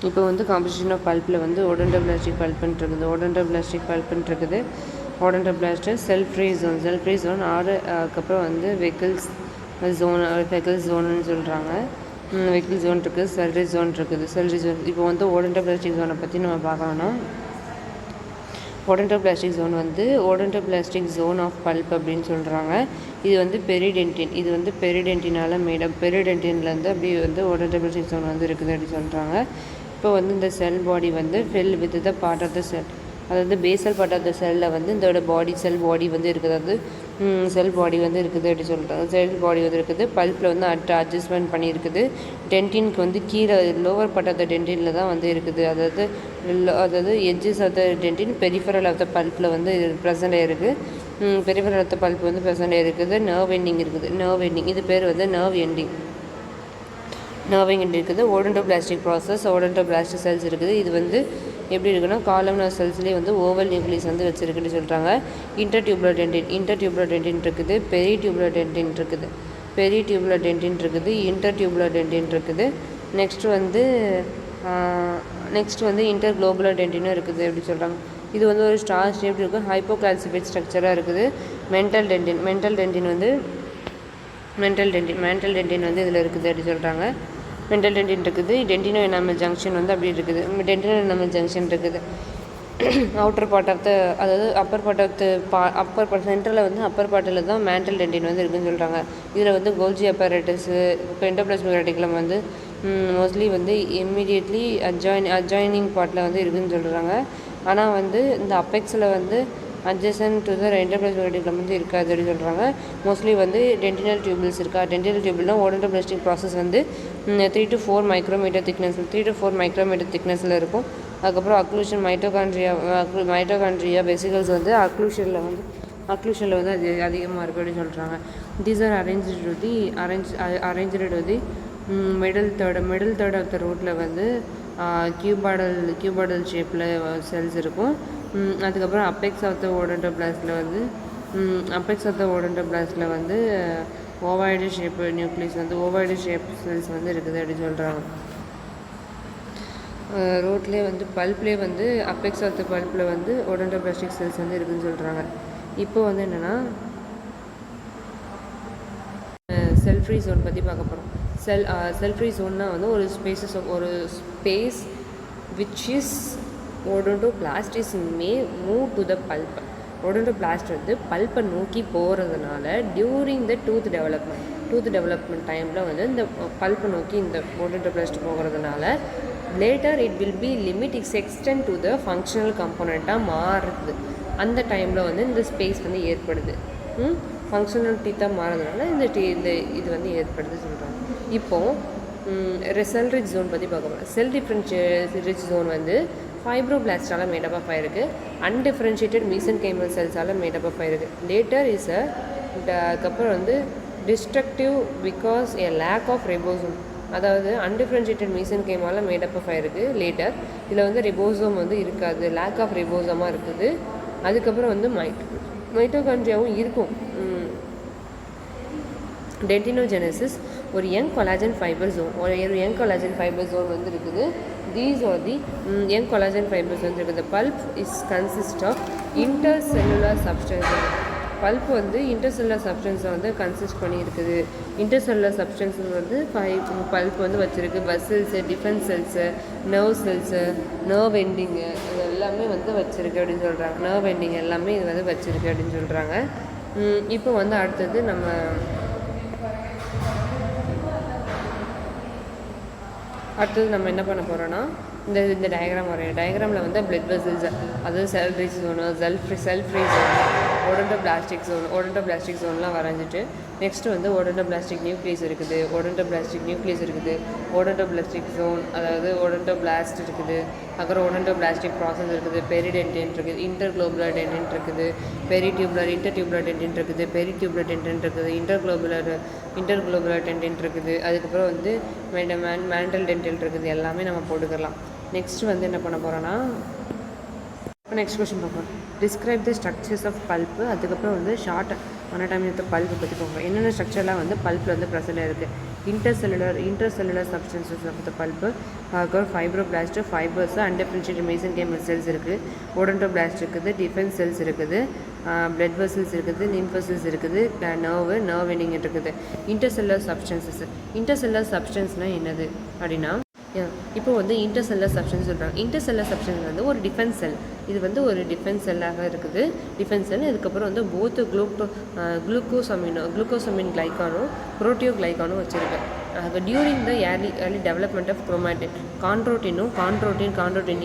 இப்போ வந்து composition of பல்ப்பில் வந்து ஓடோன்டோபிளாஸ்டிக் பல்ப்புன்னு இருக்குது. ஓடோன்டோபிளாஸ்டிக் பல்ப்புன்னு இருக்குது. ஓடோன்டோபிளாஸ்ட் செல் ஃப்ரீ ஜோன். செல் ஃப்ரீ ஜோன் அதுக்கப்புறம் வந்து வெஹிக்கிள்ஸ் ஜோனுன்னு சொல்கிறாங்க. வெஹிக்கிள் ஜோன் இருக்குது, செல்ரி ஜோன் இருக்குது. செல்ரி ஜோன் இப்போ வந்து ஓடோன்டோபிளாஸ்டிக் ஜோனை பற்றி நம்ம பார்க்கணும்னா, ஓடோன்டோபிளாஸ்டிக் ஜோன் வந்து ஓடோன்டோபிளாஸ்டிக் ஜோன் ஆஃப் பல்ப் அப்படின்னு சொல்கிறாங்க. இது வந்து பெரிடென்டின். இது வந்து பெரிடென்டினால் பெரிடென்டின்லேருந்து அப்படி வந்து ஓடோன்டோபிளாஸ்டிக் ஜோன் வந்து இருக்குது அப்படின்னு சொல்கிறாங்க. இப்போ வந்து இந்த செல் பாடி வந்து fill with the part of the cell, அதாவது பேசல் பார்ட் ஆஃப் த செல்லில் வந்து இதோட செல் பாடி வந்து இருக்குது. அதாவது செல் பாடி வந்து இருக்குது அப்படி சொல்கிறாங்க. செல் பாடி வந்து இருக்குது. பல்ப்பில் வந்து அட்ஜஸ்ட்மெண்ட் பண்ணியிருக்குது. டென்டினுக்கு வந்து கீழே லோவர் பார்ட் ஆஃப் த டென்டினில் தான் வந்து இருக்குது. அதாவது edges of the dentin peripheral of the பல்ப்பில் வந்து ப்ரெசென்ட் ஆகிருக்கு. பெரிஃபரல் ஆஃப் த பல்ப் வந்து ப்ரெசென்ட் ஆகிருக்குது. நர்வ் எண்டிங் இருக்குது. நர்வ் எண்டிங் இது பேர் வந்து நர்வ் எண்டிங். நர்விங் இருக்குது. ஓடோன்டோபிளாஸ்டிக் ப்ராசஸ். ஓடோன்டோபிளாஸ்டிக் செல்ஸ் இருக்குது. இது வந்து எப்படி இருக்குன்னா, காலம்னார் செல்ஸ்லேயே வந்து ஓவல் நியூக்ளியஸ் வந்து வச்சுருக்குன்னு சொல்கிறாங்க. இன்டர்டியூபுலர் டென்டின் இருக்குது. பெரிடியூபுலர் டென்டின் இருக்குது. இன்டர்டியூபுலர் டென்டின் இருக்குது. நெக்ஸ்ட் வந்து இன்டர்குளோபுலர் டென்டினும் இருக்குது எப்படி சொல்கிறாங்க. இது வந்து ஒரு ஸ்டார் ஷேப் இருக்குது. ஹைப்போகால்சிஃபைட் ஸ்ட்ரக்சராக இருக்குது. மென்டல் டென்டின் வந்து இதில் இருக்குது அப்படி சொல்கிறாங்க. மென்டல் டென்டின் இருக்குது. டென்டினோ எனாமல் ஜங்ஷன் வந்து அப்படி இருக்குது. டென்டினோ எனாமல் ஜங்ஷன் இருக்குது. அவுட்டர் பார்ட் ஆஃப் த, அதாவது அப்பர் பார்ட் சென்டரில் வந்து அப்பர் பார்ட்டில் தான் மேண்டல் டென்டின் வந்து இருக்குதுன்னு சொல்கிறாங்க. இதில் வந்து கோல்ஜி அப்பரேட்டஸு எண்டோபிளாஸ்மிக் ரெட்டிகுலம் வந்து மோஸ்ட்லி வந்து இம்மிடியட்லி அட்ஜாயினிங் பார்ட்டில் வந்து இருக்குதுன்னு சொல்கிறாங்க. ஆனால் வந்து இந்த அப்பெக்ஸில் வந்து adjacent to the endoplasmic reticulum வந்து இருக்காது அப்படின்னு சொல்கிறாங்க. மோஸ்ட்லி வந்து டென்டினல் டியூபிள்ஸ் இருக்கா. டென்டினல் டியூபிள்னா ஓடோன்டோபிளாஸ்டிக் ப்ராசஸ் வந்து 3 to 4 மைக்ரோமீட்டர் திக்னஸில் இருக்கும். அதுக்கப்புறம் அக்ளூஷன் மைட்டோகாண்ட்ரியா வெசிகல்ஸ் வந்து அக்ளூஷனில் வந்து அது அதிகமாக இருக்குது அப்படின்னு சொல்கிறாங்க. These are arranged the middle third of the ரோட்டில் வந்து கியூபாடல் ஷேப்பில் செல்ஸ் இருக்கும். அதுக்கப்புறம் அப்பெக்ஸ் ஆஃப் த ஓடோன்டோபிளாஸ்டில் வந்து ஓவாய்டு ஷேப் நியூக்ளியஸ் வந்து ஓவாய்டு ஷேப் செல்ஸ் வந்து இருக்குது அப்படின்னு சொல்கிறாங்க. ரோட்லேயே வந்து பல்ப்லேயே வந்து அப்பெக்ஸ் ஆஃப் த பல்ப்பில் வந்து ஓடோன்டோபிளாஸ்டிக் செல்ஸ் வந்து இருக்குதுன்னு சொல்கிறாங்க. இப்போ வந்து என்னென்னா செல் ஃப்ரீ ஜோன் பற்றி பார்க்க போகிறோம். செல் ஃப்ரீ ஜோன்னா வந்து ஒரு space which is odontoblast may move to the pulp. Odontoblast வந்து பல்ப்பை நோக்கி போகிறதுனால டியூரிங் த டூத் டெவலப்மெண்ட் டைமில் வந்து இந்த பல்ப்பை நோக்கி இந்த ஓடோன்டோபிளாஸ்ட் போகிறதுனால later it will be extend to the functional கம்போனண்ட்டாக மாறுது. அந்த டைமில் வந்து இந்த ஸ்பேஸ் வந்து ஏற்படுது. ஃபங்க்ஷனல் டீத்தாக மாறதுனால இந்த இது வந்து ஏற்படுது சொல்கிறாங்க. இப்போது செல் ரிச் ஜோன் பற்றி பார்க்க போகிறோம். செல் ரிச் ஜோன் வந்து ஃபைப்ரோபிளாஸ்டால் மேடப் ஆஃப் ஆயிருக்கு. அன்டிஃபரன்ஷியேட்டட் மீசன்கைமல் செல்ஸால் மேடப் ஆஃப் ஆயிருக்கு. லேட்டர் அதுக்கப்புறம் வந்து destructive because a lack of ribosome. அதாவது அன்டிஃபரன்ஷியேட்டட் மீசன்கைமால் மேடப் ஆஃப் ஆயிருக்கு. லேட்டர் இதில் வந்து ரிபோசோம் வந்து இருக்காது, லேக் ஆஃப் ரிபோசமாக இருக்குது. அதுக்கப்புறம் வந்து மைட்டோகாண்ட்ரியாவும் இருக்கும். டென்டினோஜெனசிஸ் ஒரு யங் கொலாஜன் ஃபைபர் ஜோன் வந்து இருக்குது. These are the young collagen fibers வந்து இருக்குது. Pulp is consist of intercellular substance. Bulb வந்து இன்டர்செல்லுலர் சப்ஸ்டன்ஸை வந்து கன்சிஸ்ட் பண்ணி இருக்குது. இன்டர்செல்லுலர் சப்ஸ்டன்ஸ் வந்து பல்ப் வந்து வச்சுருக்கு. Vessels, defence cells, nerve ending இது எல்லாமே வந்து வச்சுருக்கு அப்படின்னு சொல்கிறாங்க. நர்வ் எண்டிங் எல்லாமே இது வந்து வச்சுருக்கு அப்படின்னு சொல்கிறாங்க. இப்போ வந்து அடுத்தது நம்ம என்ன பண்ண போகிறோன்னா, இந்த டயக்ராம் வரையும். டயக்ராமில் வந்து பிளட் வெசல்ஸ், அதாவது செல் ஃப்ரீ ஜோனு, செல் ஃப்ரீ ஜோன், ஓடோன்டோபிளாஸ்டிக் ஜோன்லாம் வரைஞ்சிட்டு நெக்ஸ்ட்டு வந்து ஓடோன்டோபிளாஸ்டிக் நியூக்ளியஸ் இருக்குது. ஓடோன்டோபிளாஸ்டிக் ஜோன், அதாவது ஓடோன்டோபிளாஸ்ட் இருக்குது. அப்புறம் ஓடோன்டோபிளாஸ்டிக் ப்ராசஸ் இருக்குது. பெரிடென்டின் இருக்குது. இன்டர்குளோபுலர் டென்டின் இருக்குது. இன்டர்டியூபுலர் டென்டின் இருக்குது. பெரிடியூபுலர் டென்டின் இருக்குது. இன்டர்குளோபுலர் டென்டின் இருக்குது. அதுக்கப்புறம் வந்து மேண்டல் டென்டின் இருக்குது. எல்லாமே நம்ம போட்டுக்கலாம். நெக்ஸ்ட் வந்து என்ன பண்ண போகிறோன்னா, நெக்ஸ்ட் கொஸ்டின் பார்ப்போம். Describe the structures of pulp. அதுக்கப்புறம் வந்து short anatomy of the pulp பற்றி பார்ப்போம். என்னென்ன ஸ்ட்ரக்சர்லாம் வந்து பல்ப்பில் வந்து ப்ரெசென்ட் இருக்குது. intercellular substances of the pulp got fibroblast, fibers, undifferentiated mesenchymal cells இருக்குது, odontoblast இருக்குது, defense cells இருக்குது, blood vessels இருக்குது, lymph vessels இருக்குது, nerve ending இருக்குது. intercellular substanceனா என்னது அப்படின்னா இப்போ வந்து இன்டர்செல்லர் சப்ஸ்டன்ஸ் சொல்கிறாங்க. இன்டர்செல்லர் சப்ஸ்டன்ஸ் வந்து ஒரு டிஃபென்ஸ் செல், இது வந்து ஒரு டிஃபென்ஸ் செல்லாக இருக்குது, டிஃபென்ஸ் செல். இதுக்கப்புறம் வந்து போத் குளுக்கோசமின் கிளைக்கானும் புரோட்டியோகிளைக்கானும் வச்சுருக்கு. During the early development of chromatin chondroitin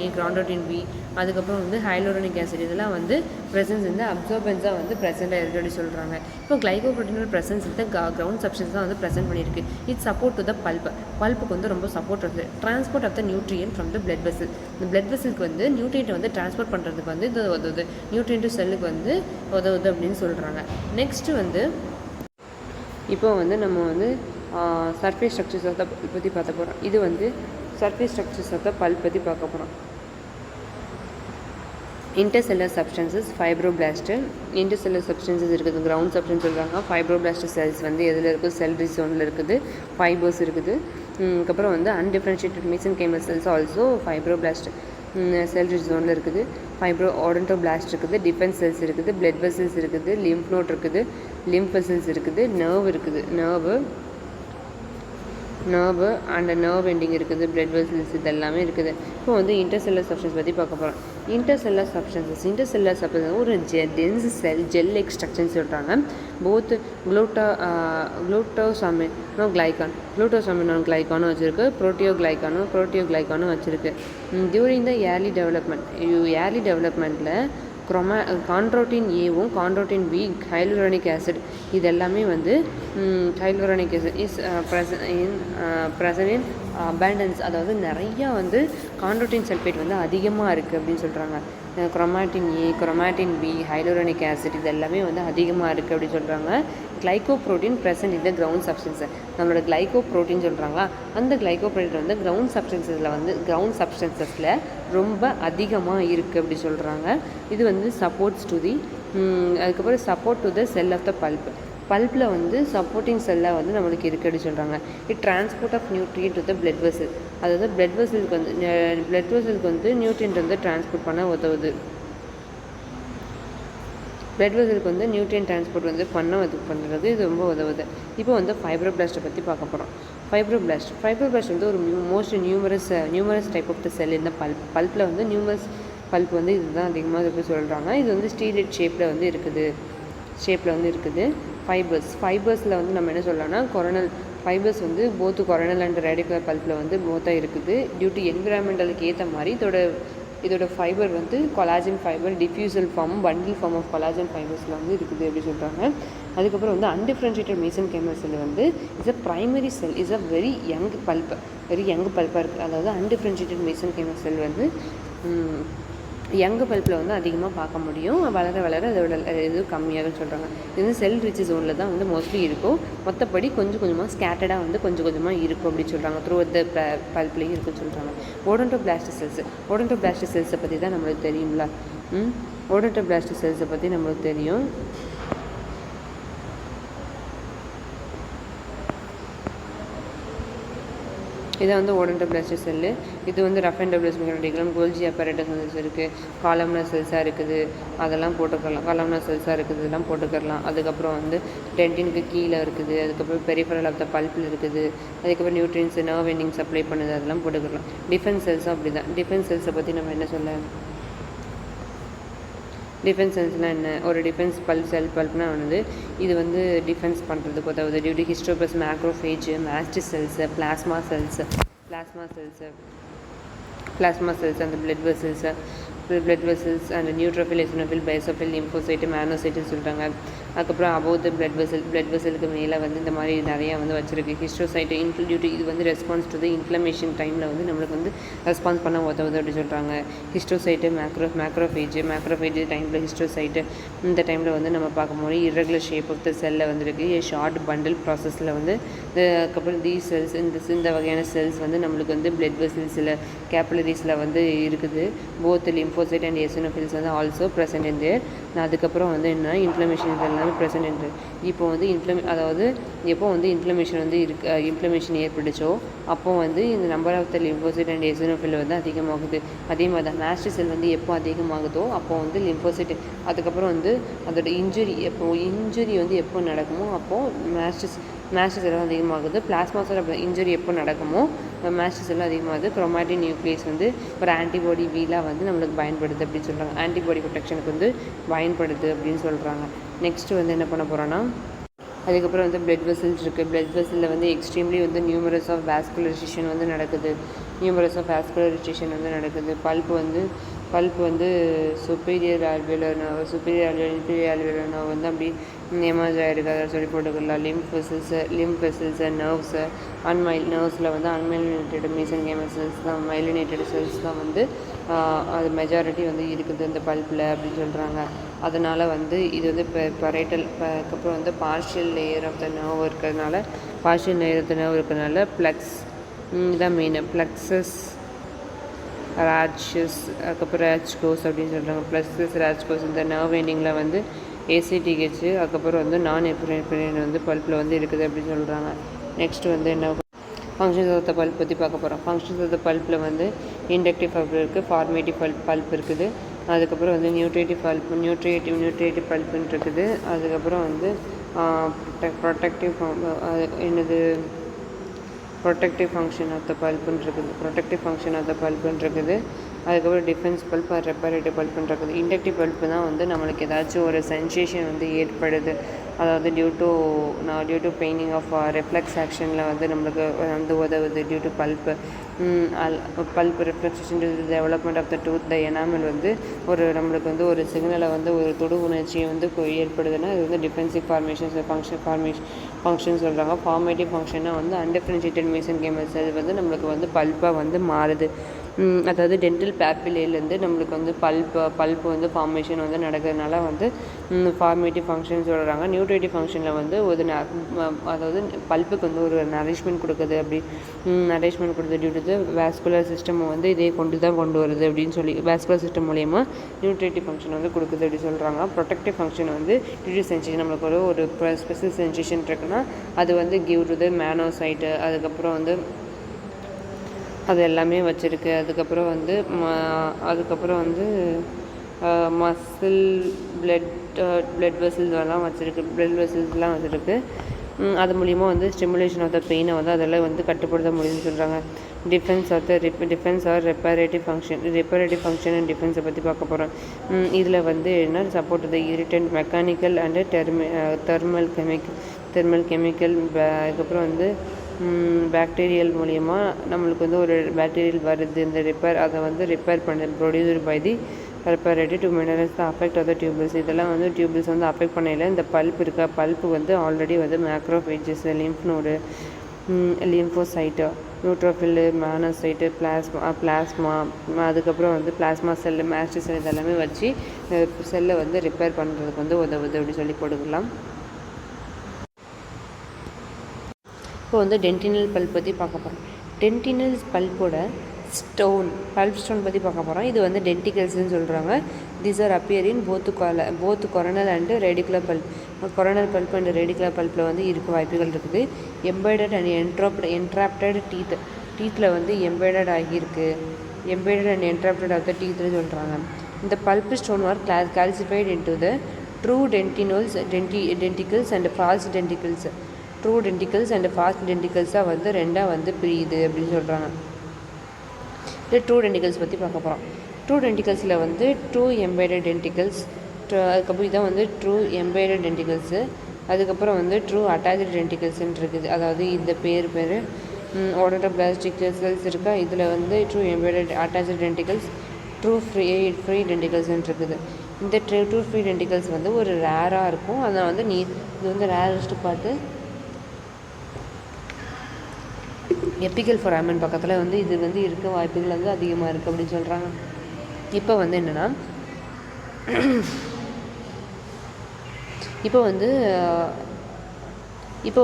A, chondroitin B, அதுக்கப்புறம் வந்து ஹைலோரோனிக் ஆசிட், இதெல்லாம் வந்து ப்ரெசன்ஸ் இந்த அப்சார்பன்ஸாக வந்து ப்ரெசென்ட்டாக இருக்குன்னு சொல்கிறாங்க. இப்போ கிளைகோப்ரோட்டீனோட ப்ரெசன்ஸ் இந்த கிரவுண்ட் சப்ஸ்டன்ஸ் தான் வந்து ப்ரெசென்ட் பண்ணியிருக்கு. இட் சப்போர்ட் டு த பல்ப்புக்கு வந்து ரொம்ப சப்போர்ட் இருக்குது. Transport of the nutrient from the blood vessel, இந்த பிளட் வெசலுக்கு வந்து நியூட்ரியன்ட்டை வந்து டிரான்ஸ்போர்ட் பண்ணுறதுக்கு வந்து இது உதவுது, நியூட்ரியன்ட் செல்லுக்கு வந்து உதவுது அப்படின்னு சொல்கிறாங்க. நெக்ஸ்ட்டு வந்து இப்போ வந்து நம்ம வந்து surface structures of the pulp பற்றி பார்க்க போகிறோம். இது வந்து surface structures of the pulp பற்றி பார்க்க போகிறோம். Intercellular substances, fibroblast. Intercellular substances இருக்குது, கிரவுண்ட் சப்ஸ்டன்ஸ் சொல்கிறாங்க. ஃபைப்ரோபிளாஸ்ட் செல்ஸ் வந்து எதில் இருக்குது, செல் ரிசோனில் இருக்குது, ஃபைபர்ஸ் இருக்குது. அதுக்கப்புறம் வந்து அன்டிஃபரன்ஷியேட்டட் மீசன்கைமல் செல்ஸ் ஆல்சோ ஃபைப்ரோபிளாஸ்ட் செல் ரிசோனில் இருக்குது. ஓடன்டோபிளாஸ்ட் இருக்குது, டிஃபென்ஸ் செல்ஸ் இருக்குது, பிளட் வெசல்ஸ் இருக்குது, லிம்ஃப் நோட் இருக்குது, லிம்ஃப் வெசல்ஸ் இருக்குது, நர்வ் இருக்குது, நர்வு அண்ட் நர்வ் எண்டிங் இருக்குது, பிளட் வெசல்ஸ், இது எல்லாமே இருக்குது. இப்போ வந்து இன்டர்செல்லர் சப்ஸ்டன்ஸ் பற்றி பார்க்க போகிறோம். இன்டர்செல்லர் சப்ஸ்டன்ஸ் ஒரு டென்ஸ் செல் ஜெல் லைக் ஸ்ட்ரக்சர்ஸ் சொல்கிறாங்க. போத் குளுட்டோசாமினோ கிளைக்கானும் வச்சுருக்கு, புரோட்டியோகிளைக்கானும் வச்சுருக்கு. டியூரிங் த ஏர்லி டெவலப்மெண்ட்டில் கான்ட்ரோட்டின் ஏவும் கான்ட்ரோட்டின் பி, ஹைலூரானிக் ஆசிட், இதெல்லாமே வந்து hyaluronic acid is present in abundance, அதாவது நிறையா வந்து கான்ட்ரோட்டின் சல்ஃபேட் வந்து அதிகமாக இருக்குது அப்படின்னு சொல்கிறாங்க. குரோமாட்டின் ஏ, குரோமாட்டின் பி, ஹைலூரானிக் ஆசிட், இது எல்லாமே வந்து அதிகமாக இருக்குது அப்படின்னு சொல்கிறாங்க. கிளைகோப்ரோட்டீன் ப்ரெசன்ட் இந்த கிரவுண்ட் சப்ஸ்டன்ஸை, நம்மளோட கிளைகோப்ரோட்டீன் சொல்கிறாங்களா, அந்த கிளைகோப்ரோட்டீன் வந்து கிரவுண்ட் சப்ஸ்டன்சஸில் ரொம்ப அதிகமாக இருக்குது அப்படி சொல்கிறாங்க. இது வந்து சப்போர்ட்ஸ் டு தி அதுக்கப்புறம் support to the cell of the பல்ப்பில் வந்து சப்போர்ட்டிங் செல்லாக வந்து நம்மளுக்கு இருக்குது அப்படின்னு சொல்கிறாங்க. It transport of nutrient to the blood vessel, அதாவது பிளட் வெசலுக்கு வந்து நியூட்ரியன்ட் வந்து டிரான்ஸ்போர்ட் பண்ண உதவுது. பிளட் வெசலுக்கு வந்து நியூட்ரியன் டிரான்ஸ்போர்ட் வந்து பண்ணுறது இது ரொம்ப உதவுது. இப்போ வந்து ஃபைப்ரோபிளாஸ்ட்டை பற்றி பார்க்க போகிறோம். ஃபைப்ரோபிளாஸ்ட் வந்து ஒரு most numerous type of the cell இந்த பல்ப்பில் வந்து பல்ப் வந்து இதுதான் அதிகமாக இருக்குது சொல்கிறாங்க. இது வந்து ஸ்டீரியட் ஷேப்பில் வந்து இருக்குது. ஃபைபர்ஸில் வந்து நம்ம என்ன சொல்லலாம்னா ஃபைபர்ஸ் வந்து போத்து கொரனல் அண்ட் ரேடிகுலர் பல்ப்பில் வந்து போத்தாக இருக்குது. டியூ டு என்விரான்மெண்டலுக்கு ஏற்ற மாதிரி இதோட ஃபைபர் வந்து collagen fiber, diffuse form, bundle form of collagen ஃபைபர்ஸில் வந்து இருக்குது அப்படின்னு சொல்கிறாங்க. அதுக்கப்புறம் வந்து அன்டிஃபரன்ஷியேட்டட் மீசன்கைமல் செல் வந்து is a primary cell, is a very young பல்ப்பாக இருக்குது. அதாவது அன்டிஃபரன்ஷியேட்டட் மீசன்கைமல் செல் வந்து யங் பல்ப்பில் வந்து அதிகமாக பார்க்க முடியும். வளர அதோட இது கம்மியாகும்னு சொல்கிறாங்க. இது வந்து செல் ரிச் ஜோனில் தான் வந்து மோஸ்ட்லி இருக்கும். மற்றபடி கொஞ்சம் கொஞ்சமாக ஸ்கேட்டர்டாக வந்து கொஞ்சம் கொஞ்சமாக இருக்கும் அப்படின்னு சொல்கிறாங்க. த்ரூ த பல்ப்லேயும் இருக்குன்னு சொல்கிறாங்க. ஓடன்டோபிளாஸ்ட் செல்ஸை பற்றி தான் நம்மளுக்கு தெரியுங்களா? ஓடன்டோபிளாஸ்ட் செல்ஸை பற்றி நம்மளுக்கு தெரியும். இதை வந்து ஓடன்டோபிளாஸ்ட் செல்லு. இது வந்து ரஃப் எண்டோபிளாஸ்ட் மெக்கானிக்லாம் கோல்ஜி அப்பரேட்டஸ் செல்ஸ் இருக்குது, காலம்னர் செல்ஸாக இருக்குது, அதெல்லாம் போட்டுக்கலாம். காலம்னர் செல்ஸாக இருக்குது, இதெல்லாம் போட்டுக்கலாம். அதுக்கப்புறம் வந்து டென்டினுக்கு கீழே இருக்குது. அதுக்கப்புறம் பெரிஃபரல் ஆஃப் த பல்ப்பில் இருக்குது. அதுக்கப்புறம் நியூட்ரியன்ஸ் நர்வ் எண்டிங் சப்ளை பண்ணுது, அதெல்லாம் போட்டுக்கலாம். டிஃபென்ஸ் செல்ஸும் அப்படி தான். டிஃபென்ஸ் செல்ஸை பற்றி நம்ம என்ன சொல்ல, டிஃபென்ஸ் செல்ஸ்னால் என்ன? ஒரு டிஃபென்ஸ் பல்ப்னால் வந்து இது வந்து டிஃபென்ஸ் பண்ணுறதுக்கு உதவுது. டியூ டு ஹிஸ்டோபஸ், macrophage, mast cells, plasma cells அந்த blood vessels and neutrophil, eosinophil, basophil, lymphocyte, மேனோசைட்டுன்னு சொல்கிறாங்க. அதுக்கப்புறம் அபோவ் த பிளட் வெசலுக்கு மேலே வந்து இந்த மாதிரி நிறையா வந்து வச்சுருக்கு. ஹிஸ்டோசைட்டு இன்க்ளூடியூட், இது வந்து ரெஸ்பான்ஸ் டு த இன்ஃப்ளமேஷன் டைமில் வந்து நம்மளுக்கு வந்து ரெஸ்பான்ஸ் பண்ண உதவுது அப்படின்னு சொல்கிறாங்க. ஹிஸ்டோசைட்டு, மேக்ரோஃபேஜ் டைமில் ஹிஸ்டோசைட்டு இந்த டைமில் வந்து நம்ம பார்க்கும்போது இரகுலர் ஷேப் ஆஃப் த செல்லில் வந்துருக்கு. ஷார்ட் பண்டில் ப்ராசஸில் வந்து அதுக்கப்புறம் தீஸ் செல்ஸ், இந்த வகையான செல்ஸ் வந்து நம்மளுக்கு வந்து பிளட் வெசல்ஸில், கேபிலரிஸில் வந்து இருக்குது. Both lymph lymphocyte and eosinophils வந்து ஆல்சோ ப்ரெசென்ட் இன் தேர். அதுக்கப்புறம் வந்து என்ன இன்ஃப்ளமேஷன் இது எல்லாமே ப்ரெசென்ட் இன். இப்போ வந்து அதாவது எப்போ வந்து இன்ஃப்ளமேஷன் வந்து இன்ஃப்ளமேஷன் ஏற்பட்டுச்சோ அப்போ வந்து இந்த number of the lymphocyte and eosinophil வந்து அதிகமாகுது. அதே மாதிரி தான் மாஸ்ட் செல் வந்து எப்போ அதிகமாகுதோ அப்போ வந்து லிம்போசைட், அதுக்கப்புறம் வந்து அதோட இன்ஜுரி வந்து எப்போ நடக்குமோ அப்போது மாஸ்ட் செல் அதிகமாகுது. பிளாஸ்மா செல் இன்ஜுரி எப்போ நடக்குமோ மாஸ்ட் செல் அதிகமாகுது. குரோமாட்டின் நியூக்ளியஸ் வந்து ஒரு ஆன்டிபாடி வீலாக வந்து நம்மளுக்கு பயன்படுது அப்படின்னு சொல்கிறாங்க. ஆன்டிபாடி ப்ரொடெக்ஷனுக்கு வந்து பயன்படுது அப்படின்னு சொல்கிறாங்க. நெக்ஸ்ட்டு வந்து என்ன பண்ண போகிறோன்னா, அதுக்கப்புறம் வந்து பிளட் வெசல்ஸ் இருக்குது. பிளட் வெசலில் வந்து எக்ஸ்ட்ரீம்லி வந்து நியூமரஸ் ஆஃப் வாஸ்குலரைசேஷன் வந்து நடக்குது. பல்ப் வந்து சுப்பீரியர் ஆல்வியோலர் இன்ஃபீரியர் நர்வ் வந்து அப்படி எமர்ஜ் ஆகிருக்கு. அதை சொல்லி போட்டுக்கலாம். லிம்ப் வெசல்ஸ் நர்வ்ஸு நர்வ்ஸில் வந்து அன்மைலினேட்டட் மீசன்கைமல் செல்ஸ் தான், மைலினேட்டட் செல்ஸ் தான் வந்து அது மெஜாரிட்டி வந்து இருக்குது இந்த பல்பில் அப்படின்னு சொல்கிறாங்க. அதனால் வந்து இது வந்து பரேட்டல் அதுக்கப்புறம் வந்து partial layer of the nerve இருக்கிறதுனால ப்ளக்ஸ் இதான் மெயின். ப்ளக்ஸஸ் ராட்சஸ் அதுக்கப்புறம் ராட்ச்கோஸ் அப்படின்னு சொல்கிறாங்க. ப்ளக்ஸஸ் ராட்ச்கோஸ் இந்த நர்வ் எண்டிங்கில் வந்து ACTH அதுக்கப்புறம் வந்து நான் எபினெஃப்ரின் வந்து பல்பில் வந்து இருக்குது அப்படின்னு சொல்கிறாங்க. நெக்ஸ்ட்டு வந்து என்ன ஃபங்க்ஷன்ஸ் ஆஃப் த பல்ப் பற்றி பார்க்க போகிறோம். ஃபங்க்ஷன்ஸ் ஆஃப் த பல்பில் வந்து இண்டக்டிவ் பல்ப் இருக்குது, ஃபார்மேட்டிவ் பல்ப் இருக்குது, அதுக்கப்புறம் வந்து நியூட்ரேட்டிவ் பல்ப்புன்னு இருக்குது. அதுக்கப்புறம் வந்து ப்ரொடெக்டிவ் ஃபங்க்ஷன் ஆஃப் த பல்ப்புன்னு இருக்குது. அதுக்கப்புறம் டிஃபென்ஸ் பல்ப் ரெப்பரேட்டிவ் பல்ப்புன்னு இருக்குது. இண்டக்டிவ் பல்ப்பு தான் வந்து நம்மளுக்கு ஏதாச்சும் ஒரு சென்சேஷன் வந்து ஏற்படுது, அதாவது due to paining of reflex ஆக்ஷனில் வந்து நம்மளுக்கு வந்து உதவுது. Due to pulp reflection development of the tooth the enamel வந்து நம்மளுக்கு வந்து ஒரு சிக்னலை வந்து ஒரு தொடு உணர்ச்சியை வந்து ஏற்படுதுன்னா இது வந்து டிஃபென்சிவ் ஃபங்க்ஷன் சொல்கிறாங்க. ஃபார்மேட்டிவ் ஃபங்க்ஷன்னா வந்து அன்டிஃபரன்ஷியேட்டட் மீசன்கைமல் செல் வந்து நம்மளுக்கு வந்து பல்பாக வந்து மாறுது. அதாவது டென்டல் பேப்பிலேருந்து நம்மளுக்கு வந்து பல்ப்பு வந்து ஃபார்மேஷன் வந்து நடக்கிறதுனால வந்து ஃபார்மேட்டிவ் ஃபங்க்ஷன் சொல்கிறாங்க. நியூட்ரேட்டிவ் ஃபங்க்ஷனில் வந்து அதாவது பல்ப்புக்கு வந்து ஒரு நரிஷ்மெண்ட் கொடுக்குது டியூ டு வாஸ்குலர் சிஸ்டம் வந்து இதே கொண்டு வருது அப்படின்னு சொல்லி வாஸ்குலர் சிஸ்டம் மூலயமா நியூட்ரேட்டிவ் ஃபங்க்ஷன் வந்து கொடுக்குது அப்படின்னு சொல்கிறாங்க. ப்ரொடெக்டிவ் ஃபங்க்ஷன் வந்து டியூ டு சென்சேஷன் நம்மளுக்கு ஒரு ஸ்பெஷல் சென்சேஷன் இருக்குன்னா அது வந்து கிவ் டு த மேனோசைட்டு, அதுக்கப்புறம் வந்து அது எல்லாமே வச்சுருக்கு. அதுக்கப்புறம் வந்து மசில் பிளட் வெசல்ஸ்லாம் வச்சுருக்கு. அது மூலிமா வந்து ஸ்டிமுலேஷன் ஆஃப் த பெயினை வந்து அதெல்லாம் வந்து கட்டுப்படுத்த முடியும்னு சொல்கிறாங்க. டிஃபென்ஸ் ஆர் ரெப்பரேட்டிவ் ஃபங்க்ஷன் அண்ட் டிஃபென்ஸை பற்றி பார்க்க போகிறோம். இதில் வந்து என்ன support the irritant mechanical and thermal chemical அதுக்கப்புறம் வந்து பாக்டீரியல் மூலயமா நம்மளுக்கு வந்து ஒரு பாக்டீரியல் வருது. இந்த அதை வந்து repair produced by the reparative to minerals the affect of the tubules. இதெல்லாம் வந்து டியூபிள்ஸ் வந்து அஃபெக்ட் பண்ணல. இந்த பல்ப்பு வந்து ஆல்ரெடி வந்து macrophages, lymph node, lymphocyte, neutrophil, monocyte, plasma அதுக்கப்புறம் வந்து பிளாஸ்மா செல்லு, மாஸ்ட் செல் இதெல்லாமே வச்சு செல்லை வந்து ரிப்பேர் பண்ணுறதுக்கு வந்து உதவுது அப்படி சொல்லி கொடுக்கலாம். இப்போ வந்து டென்டினல் பல்ப் பற்றி பார்க்க போகிறோம். டென்டினல் பல்ப்போட பல்ப் ஸ்டோன் பற்றி பார்க்க போகிறோம். இது வந்து டென்டிகல்ஸ்ன்னு சொல்கிறாங்க. These are appear in both coronal and radicular pulp. Coronal pulp and radicular பல்ப்பில் வந்து இருக்க வாய்ப்புகள் இருக்குது. எம்பைடட் அண்ட் என்ட்ராப்டட் டீத்தில் வந்து எம்பைடட் ஆகியிருக்கு. எம்பைடட் அண்ட் என்ட்ராப்டட் ஆஃப் த டீத்னு சொல்கிறாங்க. இந்த pulp stone are classified into the true denticles and false denticles. True denticles and false டென்டிகல்ஸாக வந்து ரெண்டாக வந்து பிரியுது அப்படின்னு சொல்கிறாங்க. இது ட்ரூ டென்டிகல்ஸ் பற்றி பார்க்க போகிறோம். ட்ரூ டென்டிகல்ஸில் வந்து ட்ரூ எம்பைடட் டென்டிகல்ஸ், அதுக்கப்புறம் இதான் வந்து ட்ரூ எம்பைடட் டென்டிகல்ஸு, அதுக்கப்புறம் வந்து ட்ரூ அட்டாச்டு டென்டிகல்ஸ்ன்னு இருக்குது. அதாவது இந்த பேர் ஓடோன்டோபிளாஸ்டிக் செல்ஸ் இருக்கா, இதில் வந்து ட்ரூ எம்பைடட் அட்டாச்டு டென்டிகல்ஸ், ட்ரூ ஃப்ரீ டென்டிகல்ஸ்ன்னு இருக்குது. இந்த ட்ரூ ஃப்ரீ டென்டிகல்ஸ் வந்து ஒரு ரேராக இருக்கும். அதனால் வந்து இது வந்து ரேரஸ்ட் பார்ட்டு எப்பிக்கல் ஃபொராமன் பக்கத்தில் வந்து இது வந்து இருக்க வாய்ப்புகள் வந்து அதிகமாக இருக்குது அப்படின்னு சொல்கிறாங்க. இப்போ வந்து என்னென்னா இப்போ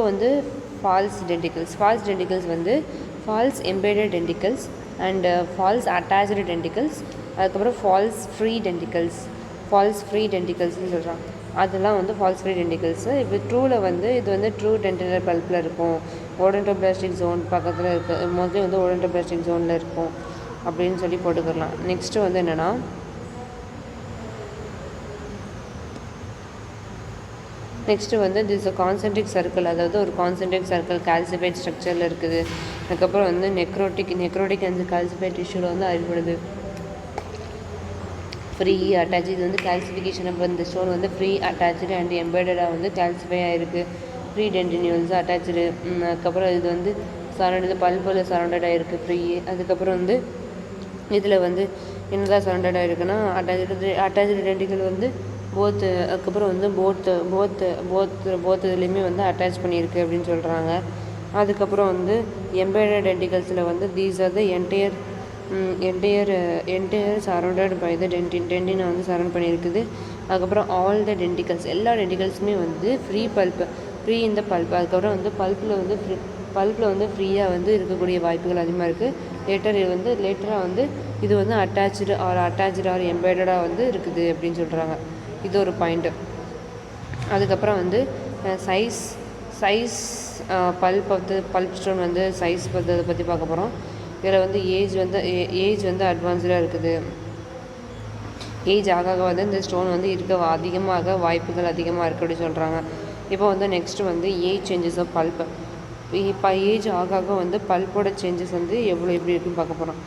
வந்து ஃபால்ஸ் டென்டிகல்ஸ் வந்து ஃபால்ஸ் எம்பைடட் டென்டிகல்ஸ் அண்ட் ஃபால்ஸ் அட்டாச்டு டென்டிகல்ஸ், அதுக்கப்புறம் ஃபால்ஸ் ஃப்ரீ டென்டிகல்ஸ்னு சொல்கிறாங்க. அதெல்லாம் வந்து ஃபால்ஸ் ஃப்ரீ டென்டிகல்ஸு. இப்போ ட்ரூவில் வந்து இது வந்து ட்ரூ டென்டினல் பல்பில் இருக்கும், ஓடோன்டோபிளாஸ்டிக் ஜோன் பக்கத்தில் இருக்குது, மோஸ்ட்லி வந்து ஓடோன்டோபிளாஸ்டிக் ஜோனில் இருக்கும் அப்படின்னு சொல்லி போட்டுக்கலாம். நெக்ஸ்ட்டு வந்து என்னென்னா நெக்ஸ்ட்டு வந்து திஸ் கான்சென்ட்ரிக் சர்க்கிள், அதாவது ஒரு கான்சென்ட்ரிக் சர்க்கிள் கால்சிஃபைட் ஸ்ட்ரக்சரில் இருக்குது. அதுக்கப்புறம் வந்து நெக்ரோட்டிக் அண்ட் கால்சிஃபைட் டிஷ்யூவில் வந்து அறிவுப்படுது. ஃப்ரீ அட்டாச், இது வந்து கால்சிஃபிகேஷன். அப்போ இந்த ஸ்டோன் வந்து ஃப்ரீ அட்டாச்சு அண்ட் எம்பெடடாக வந்து கால்சிஃபை ஆகிருக்கு. ஃப்ரீ டென்டினியூல்ஸ் அட்டாச்சு. அதுக்கப்புறம் இது வந்து பல்பில் சரௌண்டடாக இருக்குது ஃப்ரீ. அதுக்கப்புறம் வந்து இதில் வந்து என்னதான் சரௌண்டடாக இருக்குன்னா அட்டாச்சு டென்டிக்கல் வந்து அதுக்கப்புறம் வந்து போத் இதுலேயுமே வந்து அட்டாச் பண்ணியிருக்கு அப்படின்னு சொல்கிறாங்க. அதுக்கப்புறம் வந்து எம்பெடட் டென்டிகல்ஸில் வந்து these are the entire surrounded by the டென்டினை வந்து சரௌண்ட் பண்ணியிருக்குது. அதுக்கப்புறம் ஆல் த டென்டிகல்ஸ், எல்லா டென்டிகல்ஸுமே வந்து ஃப்ரீ இந்த பல்ப். அதுக்கப்புறம் வந்து பல்பில் வந்து ஃப்ரீயாக வந்து இருக்கக்கூடிய வாய்ப்புகள் அதிகமாக இருக்குது. லேட்டராக வந்து இது வந்து அட்டாச்சு ஆர் எம்பெடடாக வந்து இருக்குது அப்படின்னு சொல்கிறாங்க. இது ஒரு பாயிண்ட்டு. அதுக்கப்புறம் வந்து சைஸ் பல்ப் ஸ்டோன் வந்து சைஸ் பற்றி பார்க்க போகிறோம். இதில் வந்து ஏஜ் வந்து அட்வான்ஸ்டாக இருக்குது. ஏஜ் ஆக வந்து இந்த ஸ்டோன் வந்து அதிகமாக வாய்ப்புகள் அதிகமாக இருக்குது அப்படின்னு சொல்கிறாங்க. இப்போ வந்து நெக்ஸ்ட்டு வந்து ஏஜ் சேஞ்சஸ் ஆஃப் பல்ப். இப்போ ஏஜ் ஆக வந்து பல்போட சேஞ்சஸ் வந்து எப்படி இருக்குன்னு பார்க்க போகிறோம்.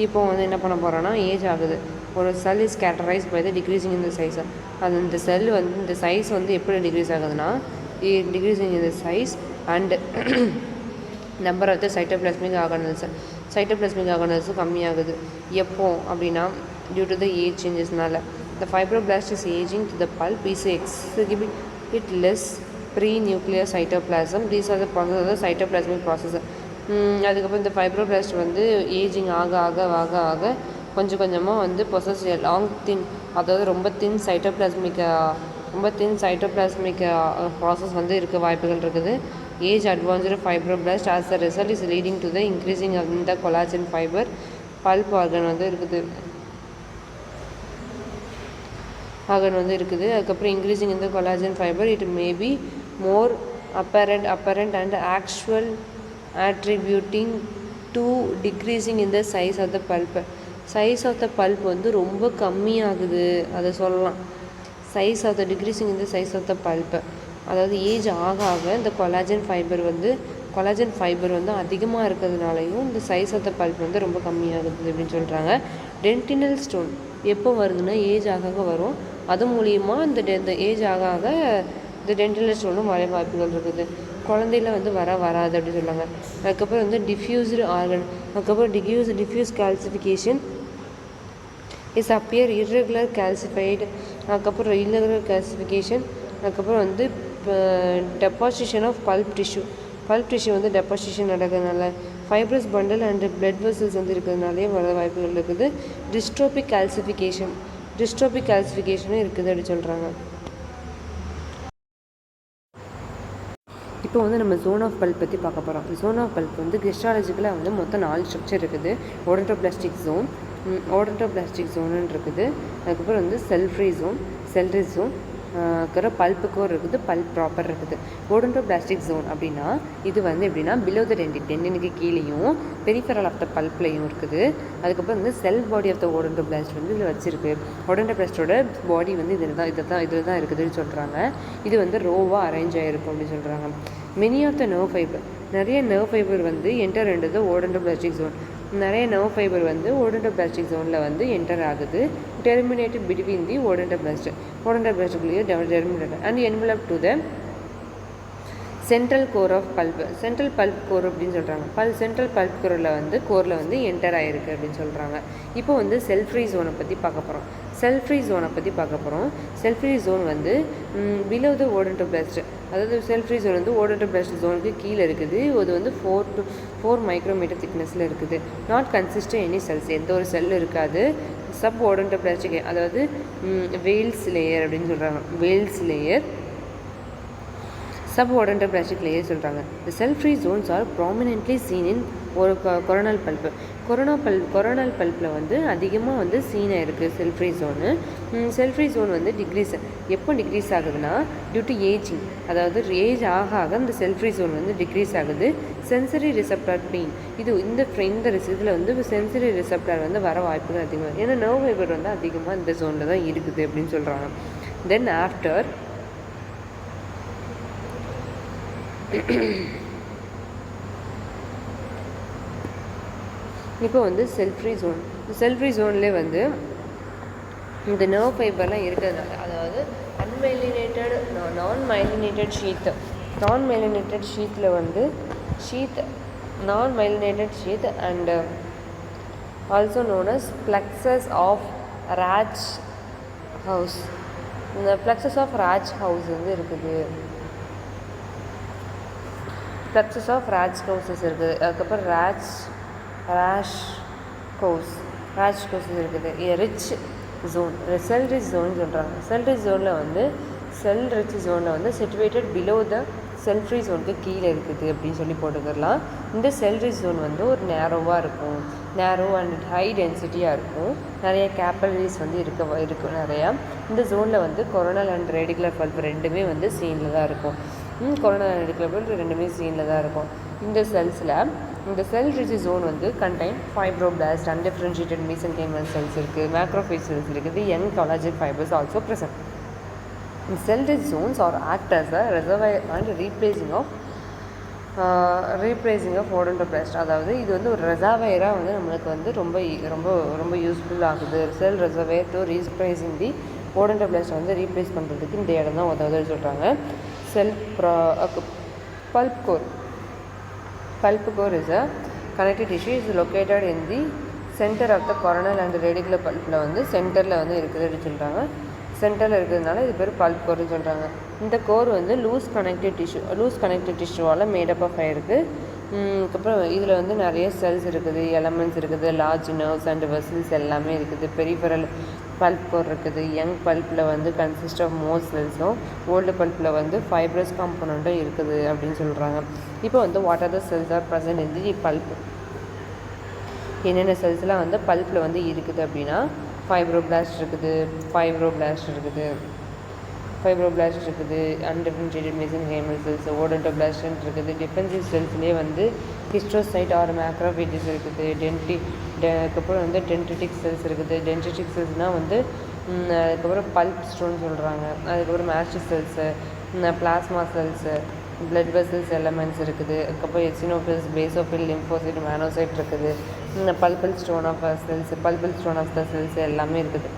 இப்போ வந்து என்ன பண்ண போகிறோன்னா, ஏஜ் ஆகுது, ஒரு cell is characterize by the decreasing இந்த சைஸ். அது இந்த செல் வந்து இந்த சைஸ் வந்து எப்படி டிக்ரீஸ் ஆகுதுன்னா, டிக்ரீசிங் இந்த size and number of the cytoplasmic ஆர்கனல்ஸும் கம்மியாகுது. எப்போ அப்படின்னா, டியூ டு த ஏஜ் சேஞ்சஸ்னால. The fibroblast is aging to the pulp is exhibit less perinuclear cytoplasm. These are the process of the cytoplasmic process. அதுக்கப்புறம் இந்த fibroblast வந்து ageing ஆக கொஞ்சம் கொஞ்சமாக வந்து பொசஸ் அதாவது ரொம்ப தின் சைட்டோபிளாஸ்மிக் ப்ராசஸ் வந்து இருக்க வாய்ப்புகள் இருக்குது. Age advanced fibroblast as the result is leading to the increasing of the collagen fibre pulp organ வந்து இருக்குது. அதுக்கப்புறம் இன்க்ரீசிங் இந்த collagen fibre it may be more apparent and actual attributing to decreasing in the size of the pulp. Size of the pulp வந்து ரொம்ப கம்மியாகுது, அதை சொல்லலாம். Decreasing இந்த சைஸ் ஆஃப் த பல்ப், அதாவது ஏஜ் ஆக இந்த கொலாஜன் ஃபைபர் வந்து அதிகமாக இருக்கிறதுனாலையும் இந்த சைஸ் ஆஃப் த பல்ப் வந்து ரொம்ப கம்மியாகுது அப்படின்னு சொல்கிறாங்க. டென்டினல் ஸ்டோன் எப்போ வருதுன்னா, ஏஜ் ஆக வரும். அது மூலிமா இந்த ஏஜ் ஆக இந்த டென்டினல் ஸ்டோனும் வர வாய்ப்புகள் இருக்குது. குழந்தையில வந்து வராது அப்படின்னு சொல்லுவாங்க. அதுக்கப்புறம் வந்து டிஃப்யூஸ்டு ஆர்கன், அதுக்கப்புறம் diffuse calcification is appear irregular calcified. அதுக்கப்புறம் irregular calcification. அதுக்கப்புறம் வந்து டெபாசிஷன் ஆஃப் பல்ப் டிஷ்யூ வந்து டெபாசிஷன் நடக்கிறதுனால, fibrous bundle and blood vessels வந்து இருக்கிறதுனாலே வர வாய்ப்புகள் இருக்குது. டிஸ்ட்ரோபிக் கால்சிஃபிகேஷனும் இருக்குது அப்படின்னு சொல்கிறாங்க. இப்போ வந்து நம்ம ஜோன் ஆஃப் பல்ப் பற்றி பார்க்க போகிறோம். ஜோன் ஆஃப் பல்ப் வந்து கிறிஸ்டாலஜிக்கலாக வந்து மொத்தம் 4 ஸ்ட்ரக்சர் இருக்குது. ஓடோன்டோபிளாஸ்டிக் ஜோன் இருக்குது. அதுக்கப்புறம் வந்து செல்ரி ஜோன், அப்புறம் பல்ப் கோர் இருக்குது, பல்ப் ப்ராப்பர் இருக்குது. ஓடோன்டோபிளாஸ்டிக் ஜோன் அப்படின்னா இது வந்து எப்படின்னா பிலோ த டென்டினுக்கு கீழேயும் பெரிஃபெரல் ஆஃப் த பல்ப்லையும் இருக்குது. அதுக்கப்புறம் வந்து செல் பாடி ஆஃப் த ஓடோன்டோபிளாஸ்ட் வந்து இதில் வச்சிருக்கு. ஓடோன்டோபிளாஸ்டோட பாடி வந்து இதில் தான் இருக்குதுன்னு சொல்கிறாங்க. இது வந்து ரோவாக அரேஞ்ச் ஆகிருக்கும் அப்படின்னு சொல்கிறாங்க. மெனி ஆஃப் த நிறைய நர்வ் ஃபைபர் வந்து enter into the odontoblastic zone. நிறைய நர்வ் ஃபைபர் வந்து ஓடோன்டோபிளாஸ்டிக் ஜோனில் வந்து என்டர் ஆகுது. டெர்மினேட்டட் பிட்வீன் தி ஓடோன்டோபிளாஸ்டுக்குள்ளேயே terminated and envelop to the central core of pulp. Central pulp core அப்படின்னு சொல்கிறாங்க. சென்ட்ரல் பல்ப் கோரில் வந்து என்டர் ஆகிருக்கு அப்படின்னு சொல்கிறாங்க. இப்போ வந்து செல் ஃப்ரீ ஜோனை பற்றி பார்க்க போகிறோம். செல் ஃப்ரீ ஜோன் வந்து பிலோ த ஓடோன்டோபிளாஸ்ட், அதாவது செல் ஃப்ரீ ஜோன் வந்து ஓடோன்டோபிளாஸ்ட் ஜோனுக்கு கீழே இருக்குது. இது வந்து 4 மைக்ரோமீட்டர் திக்னஸில் இருக்குது. நாட் கன்சிஸ்ட் எனி செல்ஸ், எந்த ஒரு செல் இருக்காது. சப் ஓடோன்டோபிளாஸ்டிக், அதாவது வேல்ஸ் லேயர் அப்படின்னு சொல்கிறாங்க. சப் ஓடோன்டோபிளாஸ்டிக் லேயர் சொல்கிறாங்க. The cell-free zones are prominently seen in ஒரு கொரோனல் பல்ப்பு. கொரோனல் பல்ப்பில் வந்து அதிகமாக வந்து சீனாக இருக்குது செல் ஃப்ரீ ஜோனு. செல் ஃப்ரீ ஜோன் வந்து எப்போ டிக்ரீஸ் ஆகுதுன்னா டியூ டு ஏஜிங், அதாவது ஏஜ் ஆக ஆக இந்த செல் ஃப்ரீ ஜோன் வந்து டிக்ரீஸ் ஆகுது. சென்சரி ரிசெப்டார் பெயின், இந்த இதில் வந்து சென்சரி ரிசெப்டார் வந்து வர வாய்ப்புகள் அதிகமாக, ஏன்னா நர்வ் ஃபைபர் வந்து அதிகமாக இந்த ஜோனில் தான் இருக்குது அப்படின்னு சொல்கிறாங்க. தென் ஆஃப்டர் இப்போ வந்து செல் ஃப்ரீ ஜோன்லேயே வந்து இந்த நர்வ் ஃபைபர்லாம் இருக்கிறதுனால, அதாவது அன்மைலினேட்டட் நான் மைலினேட்டட் ஷீத்தில் வந்து non myelinated sheath and also known as plexus of Raj house. இந்த plexus of Raj house வந்து இருக்குது. plexus of Raj houses இருக்குது. அதுக்கப்புறம் ராஷ் கோஸ் இருக்குது. ரிச் ஜோன், செல் ரிச் ஜோன் சொல்கிறாங்க. செல் ரிச் ஜோனில் வந்து situated below the sell free ஜோனுக்கு கீழே இருக்குது அப்படின்னு சொல்லி போட்டுக்கலாம். இந்த செல் ரிச் ஜோன் வந்து ஒரு நேரோவாக இருக்கும், நேரோ அண்ட் ஹை டென்சிட்டியாக இருக்கும். நிறைய கேப்பலரிஸ் வந்து இருக்கும் நிறையா. இந்த ஜோனில் வந்து கொரோனல் அண்ட் ரேடிகுலர் பல்ப் ரெண்டுமே வந்து சீனில் தான் இருக்கும். கொரோனல் அண்ட் ரேடிகுலர் பல்ப் ரெண்டுமே சீனில் தான் இருக்கும். இந்த செல் ரிச் ஜோன் வந்து கண்டைன் ஃபைப்ரோபிளாஸ்ட், அன்டிஃபரன்ஷியேட்டட் மீசன்கைமல் செல்ஸ் இருக்குது, மேக்ரோஃபேஜ் செல்ஸ் இருக்குது, young collagen fibres also present. Cell rich zones are act as a reservoir and replacing of odontoblast. அதாவது இது வந்து ஒரு ரெசர்வாயராக வந்து நம்மளுக்கு வந்து ரொம்ப ரொம்ப ரொம்ப யூஸ்ஃபுல் ஆகுது. செல் ரெசர்வேர் டு ரீப்ளேசிங் தி ஓடோன்டோபிளாஸ்ட் வந்து ரீப்ளேஸ் பண்ணுறதுக்கு இந்த இடம் தான் உதவுதுன்னு சொல்கிறாங்க. Pulp core is a connective tissue is located in the center of the coronal and radicular pulpல வந்து சென்டரில் வந்து இருக்குதுன்னு சொல்கிறாங்க. சென்டரில் இருக்கிறதுனால இது பேர் பல்ப் கோர்னு சொல்கிறாங்க. இந்த கோர் வந்து லூஸ் கனெக்டிவ் டிஷ்யூவால் மேடப் ஆஃப் ஆகிருக்கு. அதுக்கப்புறம் இதில் வந்து நிறைய செல்ஸ் இருக்குது, எலமெண்ட்ஸ் இருக்குது, லார்ஜ் நர்வ்ஸ் அண்ட் வெசல்ஸ் எல்லாமே இருக்குது. பெரிஃபெரல் பல்ப் கோர் இருக்குது. யங் பல்ப்பில் வந்து கன்சிஸ்ட் ஆஃப் மோர் செல்ஸும், ஓல்டு பல்ப்பில் வந்து ஃபைப்ரஸ் காம்பனண்ட்டும் இருக்குது அப்படின்னு சொல்கிறாங்க. இப்போ வந்து what are the cells are present in the pulp, என்னென்ன செல்ஸ்லாம் வந்து பல்ப்பில் வந்து இருக்குது அப்படின்னா ஃபைப்ரோபிளாஸ்ட் இருக்குது, அன்டிஃபரன்ஷியேட்டட் மெசன்கைமல் செல்ஸ், ஓடோன்டோபிளாஸ்ட் இருக்குது. டிஃபென்சிவ் செல்ஸ்லேயே வந்து ஹிஸ்டோசைட் ஆர் மேக்ரோஃபேஜஸ் இருக்குது. அதுக்கப்புறம் வந்து டென்ட்ரிட்டிக் செல்ஸ் இருக்குது. டென்ட்ரிட்டிக் செல்ஸ்னால் வந்து அதுக்கப்புறம் பல்ப் ஸ்டோன் சொல்கிறாங்க. அதுக்கப்புறம் mast cells, plasma cells, blood vessels elements இருக்குது. அதுக்கப்புறம் எசினோஃபில்ஸ், பேசோஃபில், லிம்போசைட், மேனோசைட் இருக்குது. Pulpal stone of the cells எல்லாமே இருக்குது.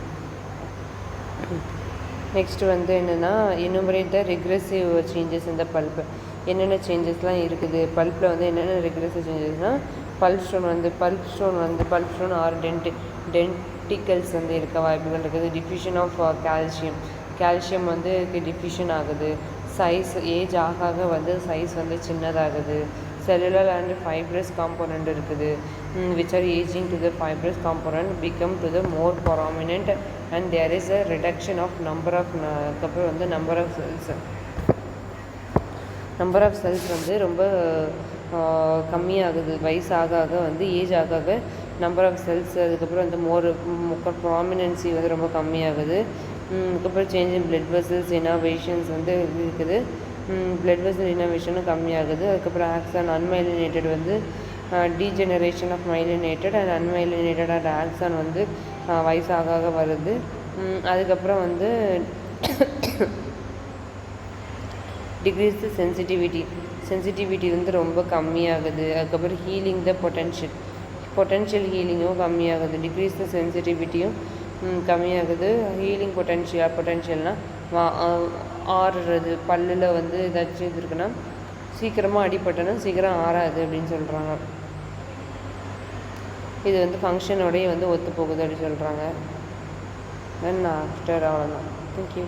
நெக்ஸ்ட்டு வந்து என்னென்னா எனுமரேட் த ரிக்ரெசிவ் சேஞ்சஸ் இந்த பல்ப்பு, என்னென்ன சேஞ்சஸ்லாம் இருக்குது பல்ப்பில் வந்து என்னென்ன ரிக்ரெசிவ் சேஞ்சஸ்னால் பல்ப் ஸ்டோன் ஆர் டென்டிகல்ஸ் வந்து இருக்க வாய்ப்புகள் இருக்குது. டிஃப்யூஷன் ஆஃப் கால்சியம் வந்து டிஃப்யூஷன் ஆகுது. சைஸ் ஏஜ் ஆக வந்து சைஸ் வந்து சின்னதாகுது. செல்லுலர் அண்ட் ஃபைப்ரஸ் காம்போனண்ட் இருக்குது. Which R ageing to the fibrous component become to the more prominent and there is a reduction of number of cells வந்து ரொம்ப கம்மியாகுது. வயசாக வந்து ஏஜ் ஆக நம்பர் ஆஃப் செல்ஸ், அதுக்கப்புறம் வந்து மோர் ப்ராமினன்சி வந்து ரொம்ப கம்மியாகுது. அதுக்கப்புறம் change in blood vessels innovations வந்து இருக்குது. பிளட் வெசல் இனோவேஷனும் கம்மியாகுது. அதுக்கப்புறம் ஆக்சான் அன்மைலினேட்டட் வந்து degeneration of myelinated and unmyelinated and axon வந்து வயசாக வருது. அதுக்கப்புறம் வந்து டிக்ரீஸ் த சென்சிட்டிவிட்டி வந்து ரொம்ப கம்மியாகுது. அதுக்கப்புறம் ஹீலிங் த பொட்டென்ஷியல் ஹீலிங்கும் கம்மியாகுது. டிக்ரீஸ் த சென்சிட்டிவிட்டியும் கம்மியாகுது. ஹீலிங் பொட்டென்ஷியல்னால் ஆறுறது, பல்லில் வந்து ஏதாச்சும் இது இருக்குன்னா சீக்கிரமாக அடிபட்டனா சீக்கிரம் ஆறாது அப்படின்னு சொல்கிறாங்க. இது வந்து ஃபங்க்ஷனோடையே வந்து ஒத்து போகுது அப்படின்னு சொல்கிறாங்க. தென் ஆஃப்டர் அவ்வளோதான். தேங்க்யூ.